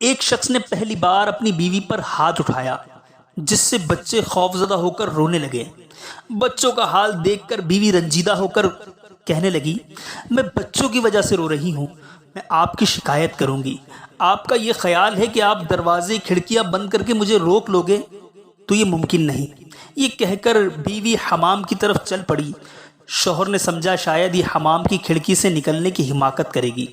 ایک شخص نے پہلی بار اپنی بیوی پر ہاتھ اٹھایا، جس سے بچے خوفزدہ ہو کر رونے لگے۔ بچوں کا حال دیکھ کر بیوی رنجیدہ ہو کر کہنے لگی، میں بچوں کی وجہ سے رو رہی ہوں، میں آپ کی شکایت کروں گی۔ آپ کا یہ خیال ہے کہ آپ دروازے کھڑکیاں بند کر کے مجھے روک لو گے تو یہ ممکن نہیں۔ یہ کہہ کر بیوی حمام کی طرف چل پڑی۔ شوہر نے سمجھا شاید یہ حمام کی کھڑکی سے نکلنے کی حماقت کرے گی،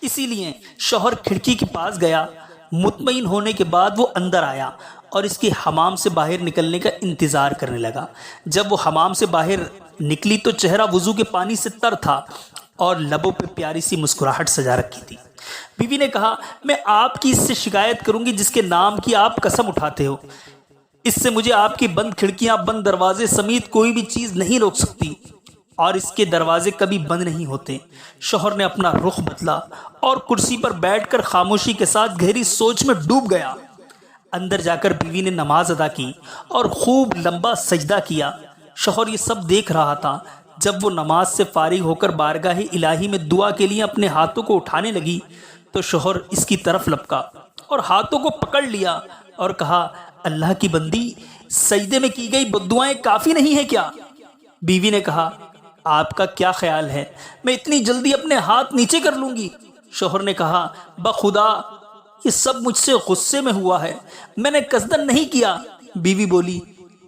اسی لیے شوہر کھڑکی کے پاس گیا۔ مطمئن ہونے کے بعد وہ اندر آیا اور اس کے حمام سے باہر نکلنے کا انتظار کرنے لگا۔ جب وہ حمام سے باہر نکلی تو چہرہ وضو کے پانی سے تر تھا اور لبوں پہ پیاری سی مسکراہٹ سجا رکھی تھی۔ بیوی نے کہا، میں آپ کی اس سے شکایت کروں گی جس کے نام کی آپ قسم اٹھاتے ہو۔ اس سے مجھے آپ کی بند کھڑکیاں، بند دروازے سمیت کوئی بھی چیز نہیں روک سکتی، اور اس کے دروازے کبھی بند نہیں ہوتے۔ شوہر نے اپنا رخ بدلا اور کرسی پر بیٹھ کر خاموشی کے ساتھ گہری سوچ میں ڈوب گیا۔ اندر جا کر بیوی نے نماز ادا کی اور خوب لمبا سجدہ کیا۔ شوہر یہ سب دیکھ رہا تھا۔ جب وہ نماز سے فارغ ہو کر بارگاہ الہی میں دعا کے لیے اپنے ہاتھوں کو اٹھانے لگی تو شوہر اس کی طرف لپکا اور ہاتھوں کو پکڑ لیا اور کہا، اللہ کی بندی، سجدے میں کی گئی بددعائیں کافی نہیں ہیں کیا؟ بیوی نے کہا، آپ کا کیا خیال ہے میں اتنی جلدی اپنے ہاتھ نیچے کر لوں گی؟ شوہر نے کہا، بخدا یہ سب مجھ سے غصے میں ہوا ہے، میں نے قصدن نہیں کیا۔ بیوی بولی،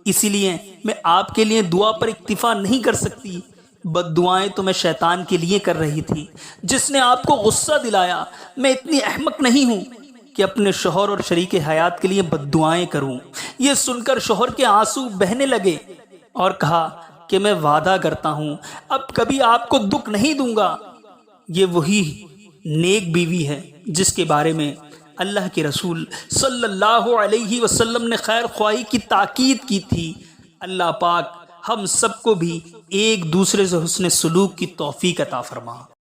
اسی لیے میں آپ کے لیے دعا پر اکتفا نہیں کر سکتی۔ بد دعائیں تو میں شیطان کے لیے کر رہی تھی جس نے آپ کو غصہ دلایا۔ میں اتنی احمق نہیں ہوں کہ اپنے شوہر اور شریک حیات کے لیے بد دعائیں کروں۔ یہ سن کر شوہر کے آنسو بہنے لگے اور کہا کہ میں وعدہ کرتا ہوں اب کبھی آپ کو دکھ نہیں دوں گا۔ یہ وہی نیک بیوی ہے جس کے بارے میں اللہ کے رسول صلی اللہ علیہ وسلم نے خیر خواہی کی تاکید کی تھی۔ اللہ پاک ہم سب کو بھی ایک دوسرے سے حسن سلوک کی توفیق عطا فرما۔